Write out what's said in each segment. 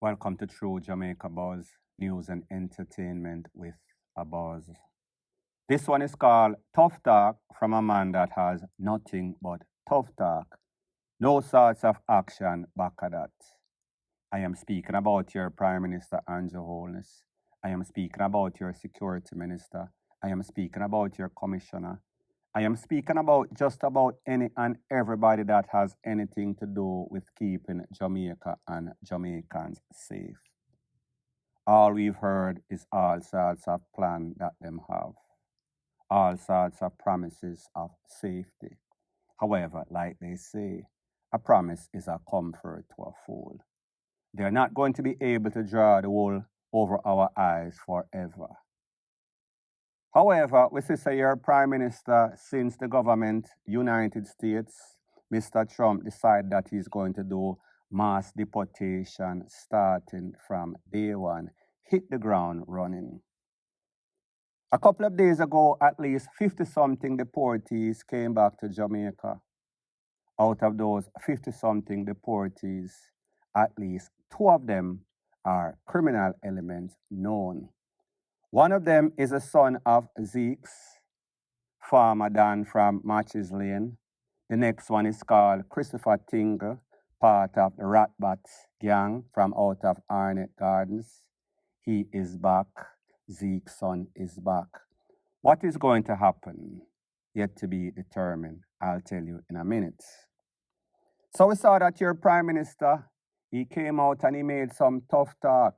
Welcome to True Jamaica Buzz, news and entertainment with a buzz. This one is called Tough Talk from a man that has nothing but tough talk. No sorts of action back at that. I am speaking about your Prime Minister Andrew Holness. I am speaking about your Security Minister. I am speaking about your Commissioner. I am speaking about just about any and everybody that has anything to do with keeping Jamaica and Jamaicans safe. All we've heard is all sorts of plans that them have, all sorts of promises of safety. However, like they say, a promise is a comfort to a fool. They're not going to be able to draw the wool over our eyes forever. However, we see your Prime Minister, since the government, United States, Mr. Trump decided that he's going to do mass deportation starting from day one, hit the ground running. A couple of days ago, at least 50-something deportees came back to Jamaica. Out of those 50-something deportees, at least 2 of them are criminal elements known. One of them is a son of ZEEKS, Farmer Dan from Matches Lane. The next one is called Christopher Tingle, part of the Ratbat gang from out of Arnett Gardens. He is back. Zeke's son is back. What is going to happen? Yet to be determined. I'll tell you in a minute. So we saw that your Prime Minister, he came out and he made some tough talk.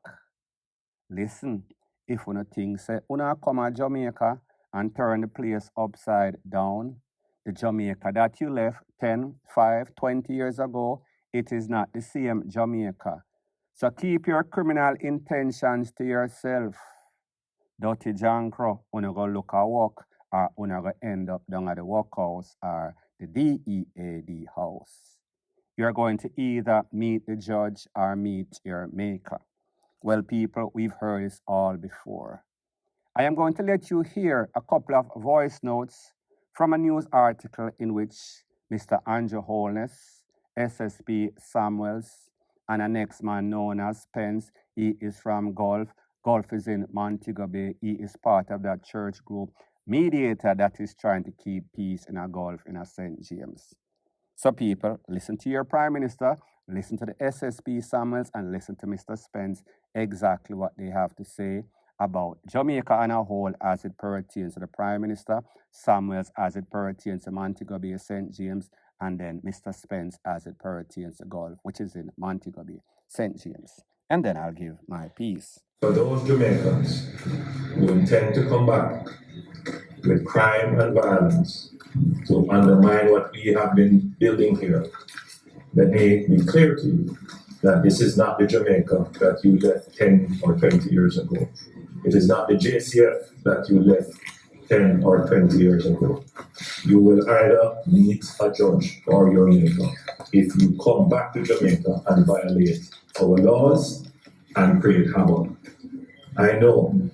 Listen, if una think say una come to Jamaica and turn the place upside down, the Jamaica that you left 10, 5, 20 years ago, it is not the same Jamaica. So keep your criminal intentions to yourself. Dirty Jankro, una go look a walk, or una go end up down at the workhouse or the DEAD house. You're going to either meet the judge or meet your maker. Well, people, we've heard this all before. I am going to let you hear a couple of voice notes from a news article in which Mr. Andrew Holness, SSP Samuels, and a next man known as Spence, he is from Gulf. Gulf is in Montego Bay. He is part of that church group, mediator that is trying to keep peace in a Gulf in a St. James. So people, listen to your Prime Minister, listen to the SSP Samuels, and listen to Mr. Spence, exactly what they have to say about Jamaica on a whole as it pertains to the Prime Minister, Samuels as it pertains to Montego Bay, St. James, and then Mr. Spence as it pertains to Gulf, which is in Montego Bay, St. James. And then I'll give my piece. For those Jamaicans who intend to come back with crime and violence to undermine what we have been building here, let me be clear to you that this is not the Jamaica that you left 10 or 20 years ago. It is not the JCF that you left 10 or 20 years ago. You will either meet a judge or your maker if you come back to Jamaica and violate our laws and create havoc. I know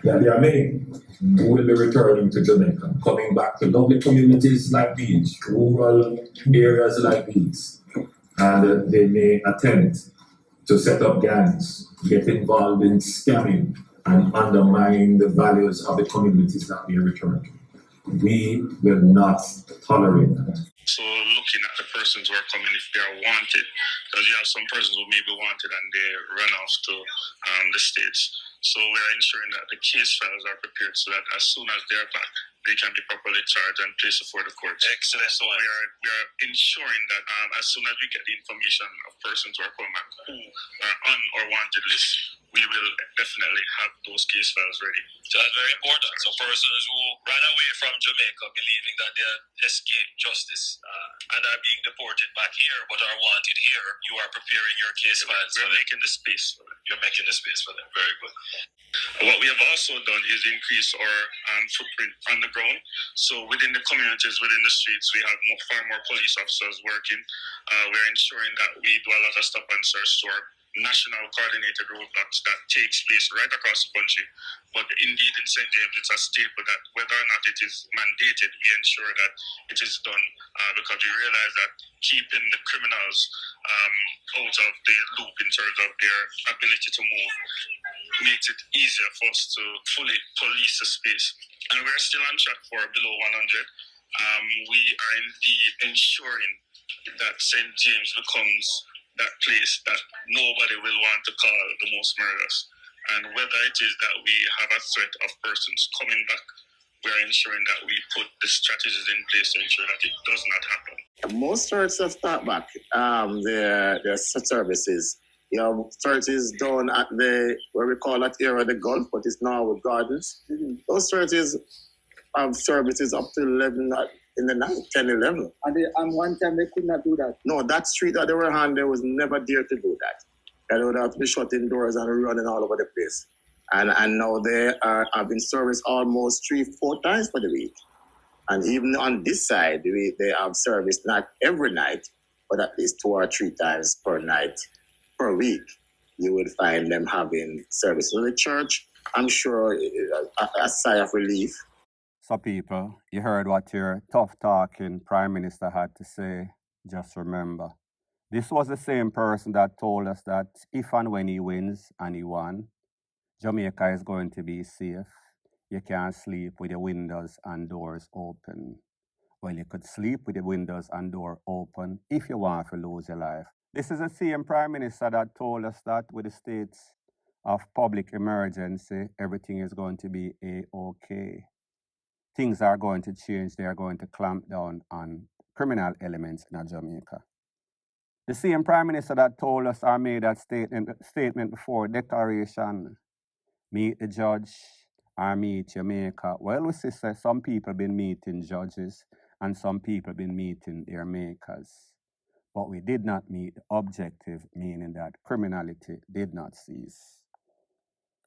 that there are many who will be returning to Jamaica, coming back to lovely communities like these, rural areas like these, and they may attempt to set up gangs, get involved in scamming, and undermine the values of the communities that they return to. We will not tolerate that. So looking at the persons who are coming, if they are wanted, because you have some persons who may be wanted and they run off to the States. So we are ensuring that the case files are prepared so that as soon as they are back, they can be properly charged and placed before the court. Excellent. So we are ensuring that as soon as we get the information of persons who are coming back who are on our wanted list, we will definitely have those case files ready. So that's very important. So persons who ran away from Jamaica believing that they escaped justice and are being deported back here but are wanted here, you are preparing your case files. We're making the space for them. You're making the space for them. Very good. What we have also done is increase our footprint on the ground. So within the communities, within the streets, we have far more police officers working. We're ensuring that we do a lot of stop and search to our national coordinated roadblocks that takes place right across the country. But indeed in St. James, it's a staple that whether or not it is mandated, we ensure that it is done because we realize that keeping the criminals out of the loop in terms of their ability to move makes it easier for us to fully police the space. And we're still on track for below 100. We are indeed ensuring that St. James becomes that place that nobody will want to call the most murderous. And whether it is that we have a threat of persons coming back, we're ensuring that we put the strategies in place to ensure that it does not happen. Most churches have start back their services. You know, churches down at where we call that area the Gulf, but it's now with Gardens. Mm-hmm. Those churches have services up to 11 in the night, 10, 11. And one time they could not do that? No, that street that they were on, they was never dare to do that. They would have to be shutting doors and running all over the place. And now they are having service almost 3-4 times for the week. And even on this side, they have service not every night, but at least 2 or 3 times per night, per week. You would find them having service. So the church, I'm sure, a sigh of relief. So people, you heard what your tough talking Prime Minister had to say. Just remember, this was the same person that told us that if and when he wins, and he won, Jamaica is going to be safe. You can't sleep with the windows and doors open. Well, you could sleep with the windows and door open if you want to lose your life. This is the same Prime Minister that told us that with the states of public emergency, everything is going to be A-OK. Things are going to change. They are going to clamp down on criminal elements in Jamaica. The same Prime Minister that told us or made that statement before declaration, meet the judge or meet Jamaica. Well, we see some people been meeting judges and some people been meeting their makers. But we did not meet the objective, meaning that criminality did not cease.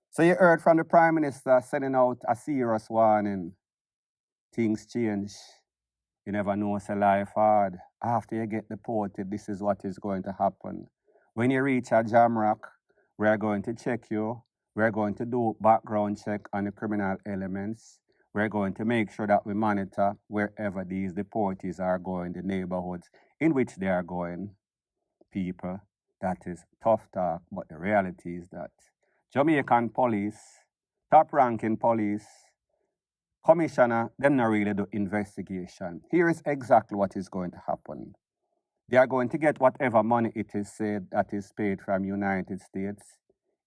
So you heard from the Prime Minister sending out a serious warning. Things change. You never know it's a life hard. After you get deported, this is what is going to happen. When you reach a Jamrock, we are going to check you. We're going to do background check on the criminal elements. We're going to make sure that we monitor wherever these deportees are going, the neighborhoods in which they are going. People, that is tough talk, but the reality is that Jamaican police, top-ranking police, commissioner, them not really do investigation. Here is exactly what is going to happen. They are going to get whatever money it is said that is paid from United States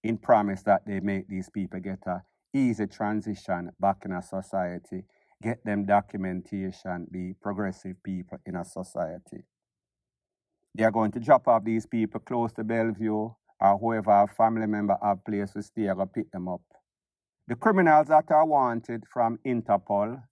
in promise that they make these people get a easy transition back in a society, get them documentation, be progressive people in a society. They are going to drop off these people close to Bellevue or whoever a family member have place to stay or pick them up. The criminals that are wanted from Interpol,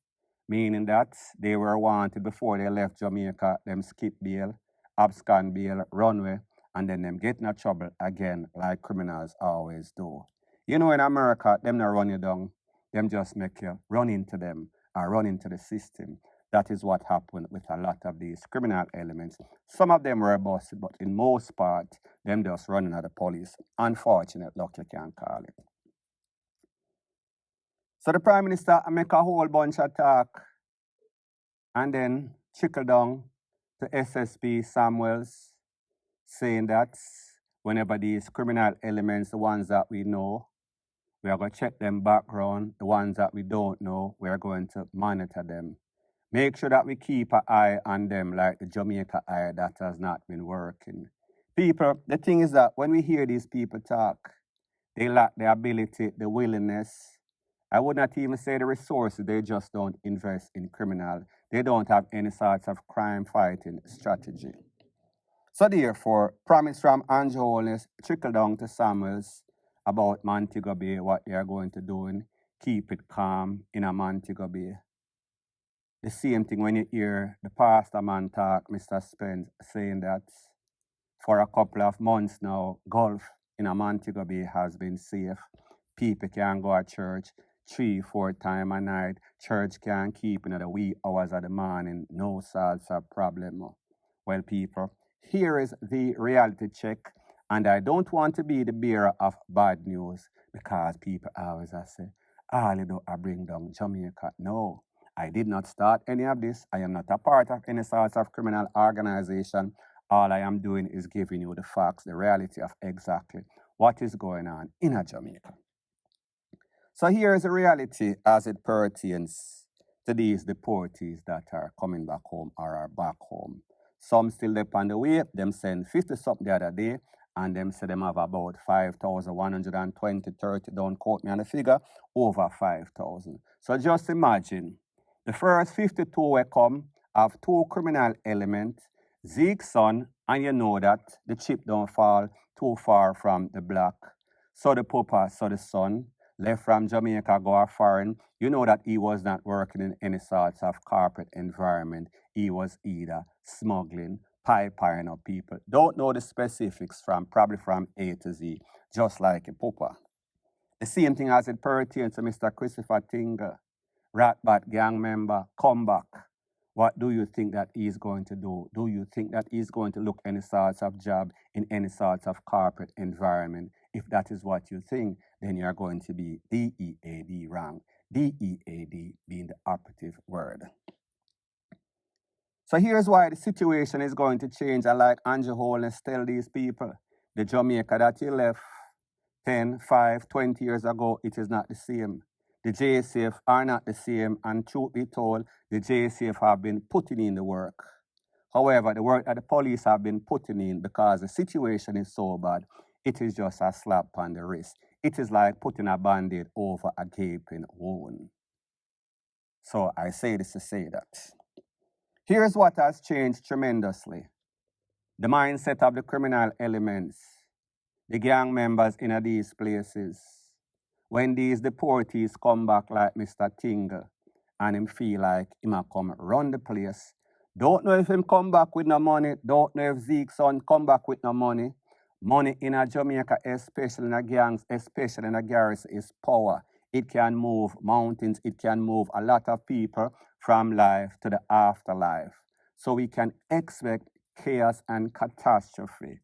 meaning that they were wanted before they left Jamaica, them skip bail, abscond bail, runway, and then them get in trouble again like criminals always do. You know, in America, them not run you down. Them just make you run into them or run into the system. That is what happened with a lot of these criminal elements. Some of them were busted, but in most part, them just running at the police. Unfortunate luck, you can call it. So the Prime Minister make a whole bunch of talk and then trickle down to SSP Samuels, saying that whenever these criminal elements, the ones that we know, we are going to check them background. The ones that we don't know, we are going to monitor them. Make sure that we keep an eye on them like the Jamaica eye that has not been working. People, the thing is that when we hear these people talk, they lack the ability, the willingness. I would not even say the resources. They just don't invest in criminal. They don't have any sorts of crime fighting strategy. So therefore, promise from Andrew Holness trickle down to Samuels about Montego Bay, what they are going to do and keep it calm in a Montego Bay. The same thing when you hear the pastor man talk, Mr. Spence, saying that for a couple of months now, golf in a Montego Bay has been safe. People can go to church 3-4 times a night. Church can keep in the wee hours of the morning. No sorts of problem. Well, people, here is the reality check And I don't want to be the bearer of bad news because people always say, all you do, I bring down Jamaica. No, I did not start any of this. I am not a part of any sort of criminal organization. All I am doing is giving you the facts, the reality of exactly what is going on in Jamaica. So here is the reality as it pertains to these deportees that are coming back home or are back home. Some still up on the way. Them send 50 something the other day, and them say them have about 5,120, 30, don't quote me on the figure, over 5,000. So just imagine, the first 52 will come have two criminal elements, ZEEKS son, and you know that the chip don't fall too far from the block. So the papa, so the son, left from Jamaica, go foreign, you know that he was not working in any sorts of corporate environment. He was either smuggling, piping up people. Don't know the specifics probably from A to Z, just like a papa. The same thing as it pertains to Mr. Christopher Tinga, Ratbat gang member, come back. What do you think that he's going to do? Do you think that he's going to look any sorts of job in any sorts of corporate environment? If that is what you think, then you're going to be DEAD wrong. DEAD being the operative word. So here's why the situation is going to change. I like Andrew Holness tell these people, the Jamaica that you left 10, 5, 20 years ago, it is not the same. The JCF are not the same, and truth be told, the JCF have been putting in the work. However, the work that the police have been putting in, because the situation is so bad, it is just a slap on the wrist. It is like putting a band-aid over a gaping wound. So I say this to say that. Here's what has changed tremendously. The mindset of the criminal elements, the gang members in these places. When these deportees come back like Mr. Tingle and him feel like him a come run the place, don't know if him come back with no money, don't know if ZEEKS son come back with no money. Money in Jamaica, especially in gangs, especially in garrison, is power. It can move mountains, it can move a lot of people from life to the afterlife. So we can expect chaos and catastrophe.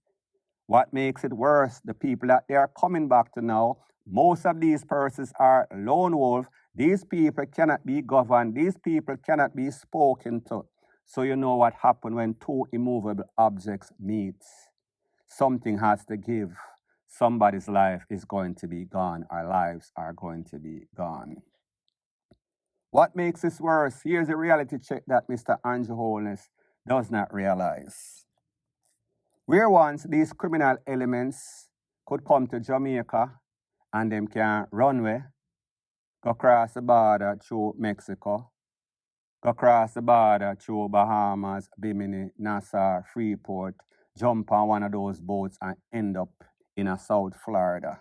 What makes it worse, the people that they are coming back to now, most of these persons are lone wolf. These people cannot be governed. These people cannot be spoken to. So you know what happens when two immovable objects meet. Something has to give. Somebody's life is going to be gone. Our lives are going to be gone. What makes this worse? Here's a reality check that Mr. Andrew Holness does not realize. Where once these criminal elements could come to Jamaica and them can run away, go across the border through Mexico, go across the border through Bahamas, Bimini, Nassau, Freeport, jump on one of those boats and end up in South Florida.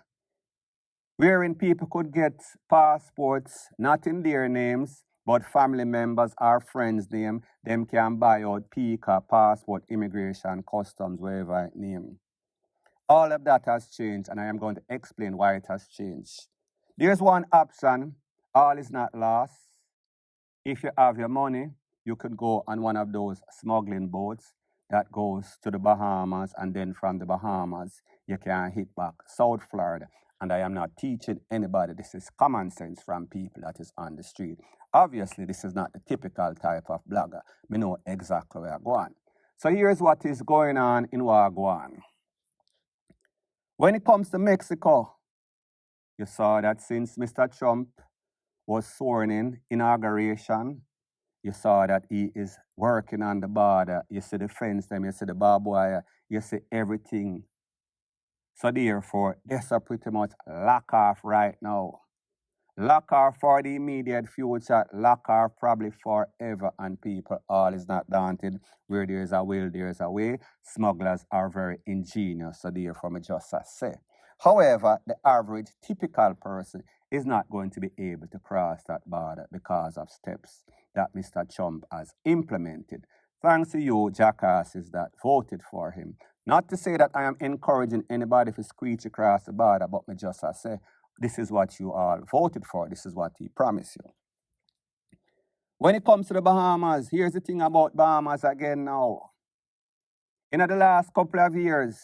Wherein people could get passports, not in their names, but family members or friends' name, them can buy out PICA, passport, immigration, customs, wherever it name. All of that has changed, and I am going to explain why it has changed. There's one option, all is not lost. If you have your money, you could go on one of those smuggling boats that goes to the Bahamas, and then from the Bahamas, you can hit back South Florida. And I am not teaching anybody. This is common sense from people that is on the street. Obviously, this is not the typical type of blogger. We know exactly where I'm going. So here's what is going on in Wagwan. When it comes to Mexico, you saw that since Mr. Trump was sworn in, inauguration, you saw that he is working on the border. You see the fence, them, you see the barbed wire, you see everything. So therefore, this are pretty much lock off right now. Lock off for the immediate future, lock off probably forever, and people all is not daunted. Where there is a will, there is a way. Smugglers are very ingenious, so therefore I just say. However, the average typical person is not going to be able to cross that border because of steps that Mr. Trump has implemented. Thanks to you, jackasses that voted for him. Not to say that I am encouraging anybody to screech across the border, but me just say, this is what you all voted for. This is what he promised you. When it comes to the Bahamas, here's the thing about Bahamas again now. In the last couple of years,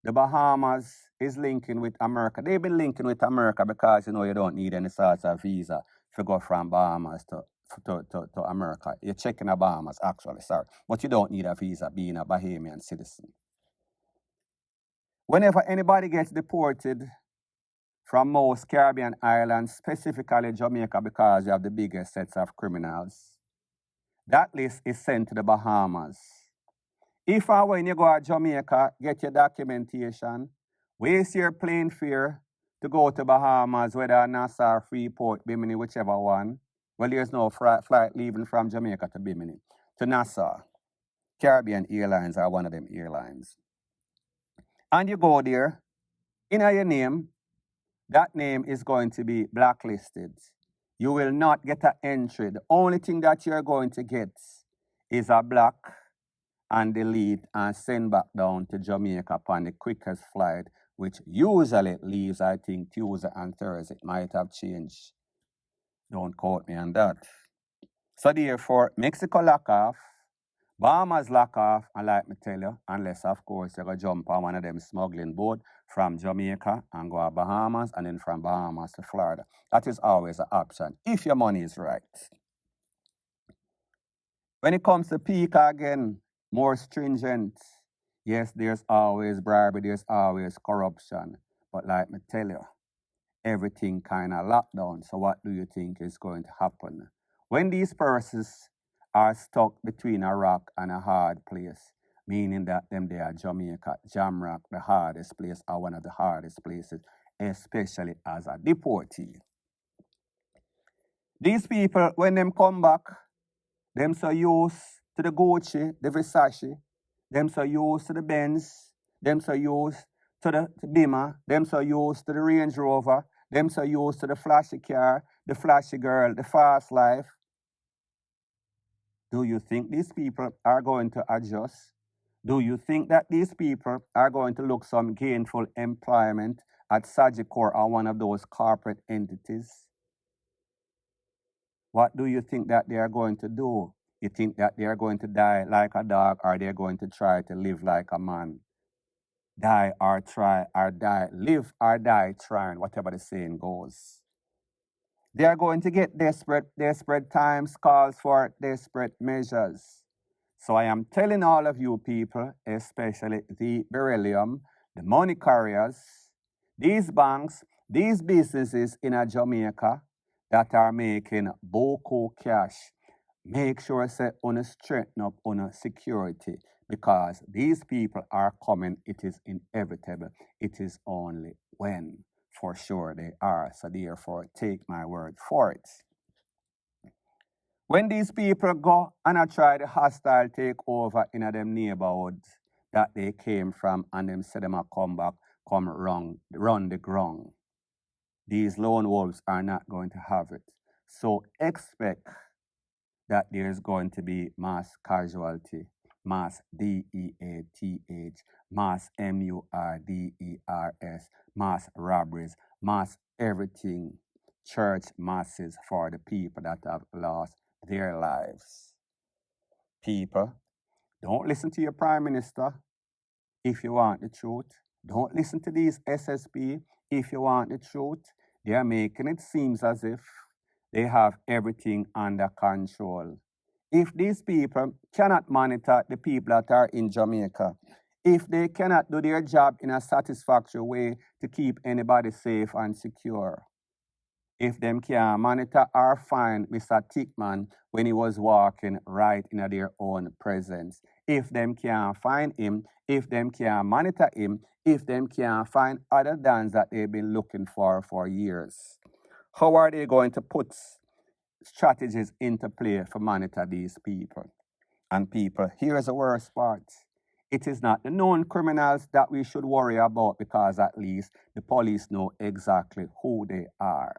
The Bahamas is linking with America. They've been linking with America because, you don't need any sort of visa to go from Bahamas to America. You're checking the Bahamas, actually, sorry. But you don't need a visa being a Bahamian citizen. Whenever anybody gets deported from most Caribbean islands, specifically Jamaica, because you have the biggest sets of criminals, that list is sent to the Bahamas. If and when you go to Jamaica, get your documentation, waste your plane fare to go to Bahamas, whether Nassau, Freeport, Bimini, whichever one. Well, there's no flight leaving from Jamaica to Bimini, to Nassau. Caribbean Airlines are one of them airlines. And you go there, in your name, that name is going to be blacklisted. You will not get an entry. The only thing that you're going to get is a block and delete and send back down to Jamaica upon the quickest flight, which usually leaves, I think, Tuesday and Thursday. It might have changed. Don't quote me on that. So therefore, Mexico lock off, Bahamas lock off, and like me tell you, unless of course you go jump on one of them smuggling boat from Jamaica and go to Bahamas, and then from Bahamas to Florida. That is always an option, if your money is right. When it comes to PICA again, more stringent. Yes, there's always bribery, there's always corruption. But like me tell you, everything kind of locked down. So what do you think is going to happen? When these persons are stuck between a rock and a hard place, meaning that they are Jamaica, Jamrock, the hardest place, or one of the hardest places, especially as a deportee. These people, when them come back, them so used to the Gucci, the Versace, them so used to the Benz, them so used to the Beamer, them so used to the Range Rover, them so used to the flashy car, the flashy girl, the fast life. Do you think these people are going to adjust? Do you think that these people are going to look some gainful employment at Sagicor or one of those corporate entities? What do you think that they are going to do? You think that they are going to die like a dog, or they are going to try to live like a man? Die or try or die, live or die trying, whatever the saying goes. They are going to get desperate. Desperate times calls for desperate measures. So I am telling all of you people, especially the beryllium, the money carriers, these banks, these businesses in Jamaica that are making beaucoup cash, make sure say on straighten up on security, because these people are coming. It is inevitable. It is only when. For sure they are. So therefore, take my word for it. When these people go and I try the hostile takeover in them neighborhoods that they came from, and them say them a come back, come run the ground, these lone wolves are not going to have it. So expect that there's going to be mass casualty, mass DEATH, mass MURDERS, mass robberies, mass everything, church masses for the people that have lost their lives. People, don't listen to your prime minister if you want the truth. Don't listen to these SSP if you want the truth. They are making it seem as if they have everything under control. If these people cannot monitor the people that are in Jamaica, if they cannot do their job in a satisfactory way to keep anybody safe and secure, if them can monitor or find Mr. Tickman when he was walking right in their own presence, if them can find him, if them can monitor him, if them can find other DONS that they've been looking for years, how are they going to put strategies into play for monitor these people? And people, here's the worst part. It is not the known criminals that we should worry about, because at least the police know exactly who they are.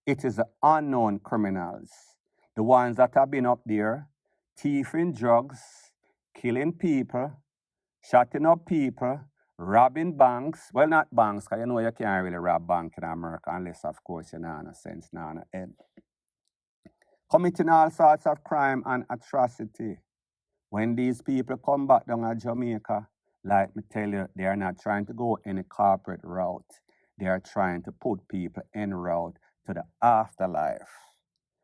It is the unknown criminals, the ones that have been up there, thieving drugs, killing people, shutting up people, robbing banks. Well, not banks, because you know you can't really rob bank in America unless, of course, you know no sense, no head. Committing all sorts of crime and atrocity. When these people come back down to Jamaica, Like me tell you, they are not trying to go any corporate route. They are trying to put people en route to the afterlife.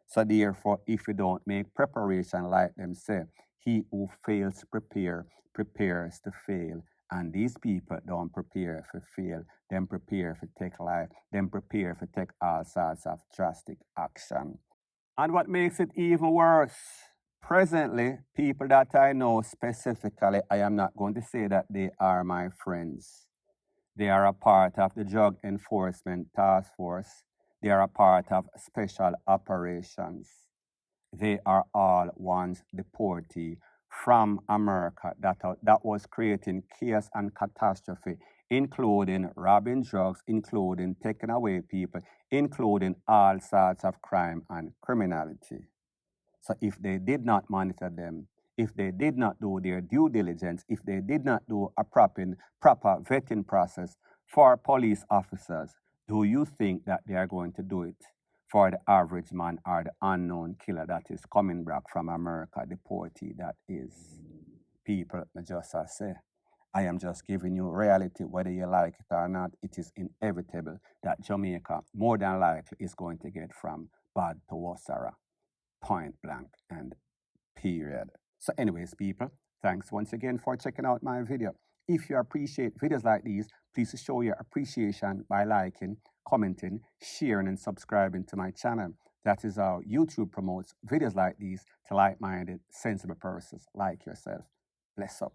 So therefore, if you don't make preparation like them say, he who fails to prepare, prepares to fail. And these people don't prepare for fail. Them prepare for take life. Them prepare for take all sorts of drastic action. And what makes it even worse, presently, people that I know specifically, I am not going to say that they are my friends. They are a part of the Drug Enforcement Task Force. They are a part of special operations. They are all once deportee from America that was creating chaos and catastrophe, including robbing drugs, including taking away people, including all sorts of crime and criminality. So if they did not monitor them, if they did not do their due diligence, if they did not do a proper vetting process for police officers, do you think that they are going to do it for the average man or the unknown killer that is coming back from America, deportee that is? People, just as say, I am just giving you reality, whether you like it or not. It is inevitable that Jamaica, more than likely, is going to get from bad to worse, point blank and period. So anyways, people, thanks once again for checking out my video. If you appreciate videos like these, please show your appreciation by liking, commenting, sharing, and subscribing to my channel. That is how YouTube promotes videos like these to like-minded, sensible persons like yourself. Bless up.